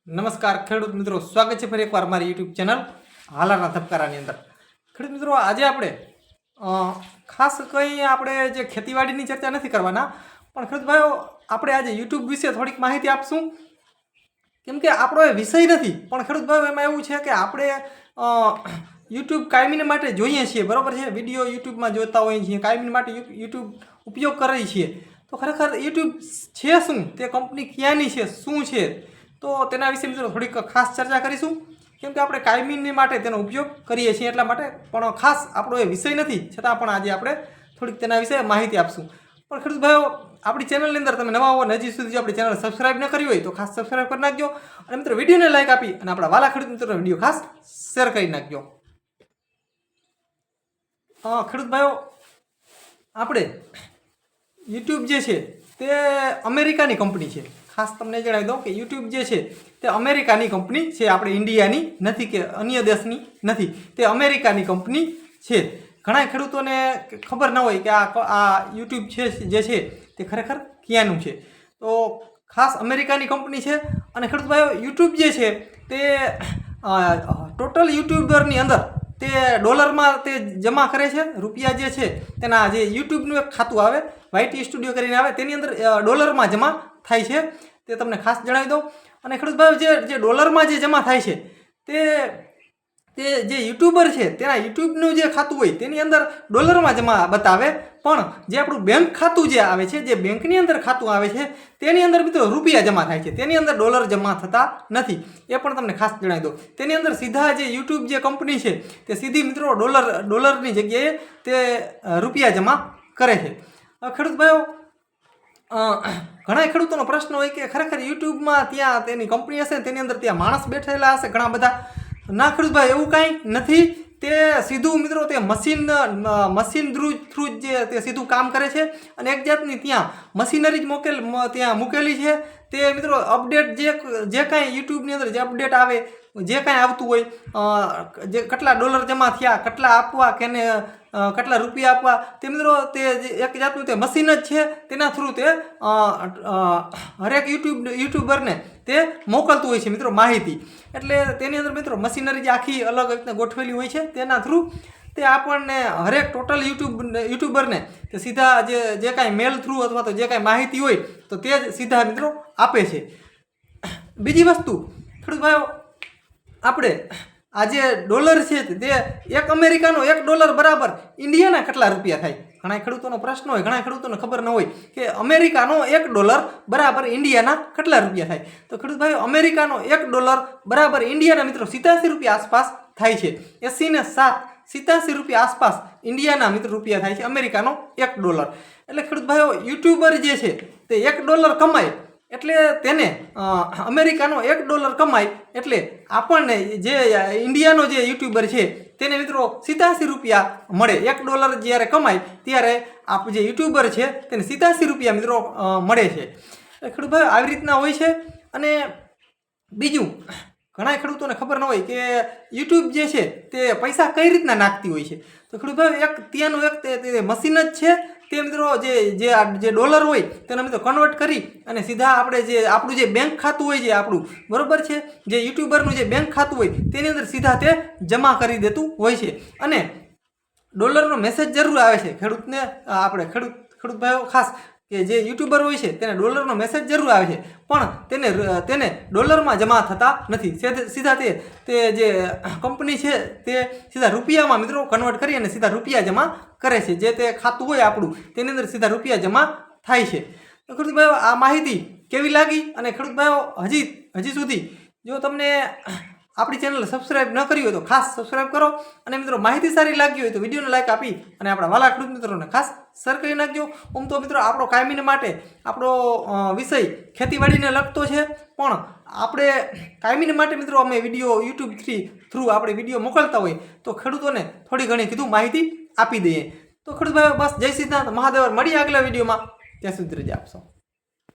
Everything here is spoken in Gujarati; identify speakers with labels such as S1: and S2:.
S1: નમસ્કાર ખેડૂત મિત્રો, સ્વાગત છે ફરી એકવાર મારી યુટ્યુબ ચેનલ હાલાના ધબકારાની અંદર। ખેડૂત મિત્રો, આજે આપણે ખાસ કંઈ આપણે જે ખેતીવાડીની ચર્ચા નથી કરવાના, પણ ખેડૂત ભાઈઓ આપણે આજે યુટ્યુબ વિશે થોડીક માહિતી આપશું, કેમ કે આપણો એ વિષય નથી, પણ ખેડૂત ભાઈઓ એમાં એવું છે કે આપણે યુટ્યુબ કાયમીને માટે જોઈએ છીએ, બરાબર છે, વિડીયો યુટ્યુબમાં જોતા હોઈએ છીએ, કાયમી માટે યુટ્યુબ ઉપયોગ કરીએ છીએ, તો ખરેખર યુટ્યુબ છે શું, તે કંપની ક્યાંની છે, શું છે, તો તેના વિશે મિત્રો થોડીક ખાસ ચર્ચા કરીશું, કેમ કે આપણે કાયમી માટે તેનો ઉપયોગ કરીએ છીએ એટલા માટે, પણ ખાસ આપણો એ વિષય નથી, છતાં પણ આજે આપણે થોડીક તેના વિશે માહિતી આપશું। પણ ખેડૂત ભાઈઓ, આપણી ચેનલની અંદર તમે નવા હો ને હજી સુધી જો આપણી ચેનલ સબસ્ક્રાઇબ ન કરી હોય તો ખાસ સબસ્ક્રાઇબ કરી નાખજો, અને મિત્રો વિડીયોને લાઈક આપી અને આપણા વાલા ખેડૂત મિત્રોને વિડીયો ખાસ શેર કરી નાખજો। ખેડૂત ભાઈઓ, આપણે યુટ્યુબ જે છે તે અમેરિકાની કંપની છે। ખાસ તમને જણાવી દઉં કે યુટ્યુબ જે છે તે અમેરિકાની કંપની છે, આપણે ઇન્ડિયાની નથી કે અન્ય દેશની નથી, તે અમેરિકાની કંપની છે। ઘણા ખેડૂતોને ખબર ન હોય કે આ યુટ્યુબ છે જે છે તે ખરેખર ક્યાંનું છે, તો ખાસ અમેરિકાની કંપની છે। અને ખેડૂત ભાઈઓ, યુટ્યુબ જે છે તે ટોટલ યુટ્યુબરની અંદર તે ડોલરમાં તે જમા કરે છે, રૂપિયા જે છે તેના જે યુટ્યુબનું એક ખાતું આવે, વાયટી સ્ટુડિયો કરીને આવે, તેની અંદર ડોલરમાં જમા થાય છે, તે તમને ખાસ જણાવી દઉં। અને ખેડૂત ભાઈઓ, જે ડોલરમાં જે જમા થાય છે તે જે યુટ્યુબર છે તેના યુટ્યુબનું જે ખાતું હોય તેની અંદર ડોલરમાં જમા બતાવે, પણ જે આપણું બેંક ખાતું જે આવે છે, જે બેંકની અંદર ખાતું આવે છે તેની અંદર મિત્રો રૂપિયા જમા થાય છે, તેની અંદર ડોલર જમા થતા નથી, એ પણ તમને ખાસ જણાવી દઉં। તેની અંદર સીધા જે યુટ્યુબ જે કંપની છે તે સીધી મિત્રો ડોલરની જગ્યાએ તે રૂપિયા જમા કરે છે। ખેડૂત ભાઈઓ, ઘણા ખેડૂતોનો પ્રશ્ન હોય કે ખરેખર યુટ્યુબમાં ત્યાં તેની કંપની હશે, તેની અંદર ત્યાં માણસ બેઠેલા હશે ઘણા બધા, ના ખેડૂત ભાઈ, એવું કાંઈ નથી, તે સીધું મિત્રો તે મશીન થ્રુ જે તે સીધું કામ કરે છે, અને એક જાતની ત્યાં મશીનરી જ ત્યાં મૂકેલી છે, તે મિત્રો અપડેટ જે કાંઈ યુટ્યુબની અંદર જે અપડેટ આવે, જે કાંઈ આવતું હોય, જે કેટલા ડોલર જમા થયા, કેટલા આપવા, કેને કેટલા રૂપિયા આપવા, તે મિત્રો તે એક જાતનું તે મશીન જ છે, તેના થ્રુ તે હરેક યુટ્યુબરને તે મોકલતું હોય છે મિત્રો માહિતી, એટલે તેની અંદર મિત્રો મશીનરી જે આખી અલગ રીતના ગોઠવેલી હોય છે, તેના થ્રુ તે આપણને હરેક ટોટલ યુટ્યુબરને તે સીધા જે કાંઈ મેલ થ્રુ અથવા તો જે કાંઈ માહિતી હોય તો તે જ સીધા મિત્રો આપે છે। બીજી વસ્તુ ખેડૂત ભાઈઓ, આપણે આ જે ડોલર છે તે એક અમેરિકાનો $1 બરાબર ઇન્ડિયાના કેટલા રૂપિયા થાય? ઘણા ખેડૂતોનો પ્રશ્ન હોય, ઘણા ખેડૂતોને ખબર ન હોય કે અમેરિકાનો $1 બરાબર ઇન્ડિયાના કેટલા રૂપિયા થાય, તો ખેડૂત ભાઈઓ, અમેરિકાનો $1 બરાબર ઇન્ડિયાના મિત્રો 87 રૂપિયા આસપાસ થાય છે। 80 ને 7 87 રૂપિયા આસપાસ ઇન્ડિયાના મિત્રો રૂપિયા થાય છે અમેરિકાનો $1। એટલે ખેડૂત ભાઈઓ, યુટ્યુબર જે છે તે $1 કમાય એટલે તેને અમેરિકાનો $1 કમાય એટલે આપણને જે ઇન્ડિયાનો જે યુટ્યુબર છે તેને મિત્રો 87 રૂપિયા મળે। $1 જ્યારે કમાય ત્યારે જે યુટ્યુબર છે તેને 87 રૂપિયા મિત્રો મળે છે। ખેડૂત ભાઈ, આવી રીતના હોય છે। અને બીજું, ઘણા ખેડૂતોને ખબર ન હોય કે યુટ્યુબ જે છે તે પૈસા કઈ રીતના નાખતી હોય છે, તો ખેડૂત ભાઈ, ત્યાંનું એક મશીન જ છે, તે મિત્રો જે ડોલર હોય તેનો મિત્રો કન્વર્ટ કરી અને સીધા આપણે જે આપણું જે બેંક ખાતું હોય છે આપણું, બરોબર છે, જે યુટ્યુબરનું જે બેંક ખાતું હોય તેની અંદર સીધા તે જમા કરી દેતું હોય છે, અને ડોલરનો મેસેજ જરૂર આવે છે ખેડૂતને, આપણે ખેડૂત ભાઈઓ ખાસ કે જે યુટ્યુબર હોય છે તેને ડોલરનો મેસેજ જરૂર આવે છે, પણ તેને ડોલરમાં જમા થતા નથી, સીધા તે જે કંપની છે તે સીધા રૂપિયામાં મિત્રો કન્વર્ટ કરી અને સીધા રૂપિયા જમા કરે છે, જે તે ખાતું હોય આપણું તેની અંદર સીધા રૂપિયા જમા થાય છે। તો ખેડૂત ભાઈઓ, આ માહિતી કેવી લાગી? અને ખેડૂત ભાઈઓ, હજી સુધી જો તમને આપણી ચેનલ સબસ્ક્રાઇબ ન કરી હોય તો ખાસ સબસ્ક્રાઇબ કરો, અને મિત્રો માહિતી સારી લાગી હોય તો વિડીયોને લાઈક આપી અને આપણા વાલા ખેડૂત મિત્રોને ખાસ શેર કરી નાખજો। તો મિત્રો આપણો કાયમીને માટે આપણો વિષય ખેતીવાડીને લગતો છે, પણ આપણે કાયમીને માટે મિત્રો અમે વિડીયો યુટ્યુબ થ્રુ આપણે વિડીયો મોકલતા હોય તો ખેડૂતોને થોડી ઘણી કીધું માહિતી આપી દઈએ। તો ખેડૂત ભાઈઓ, બસ જય સિદ્ધાર્થ મહાદેવ, મળીએ આગલા વિડીયોમાં, ત્યાં સુધી રજા આપશો।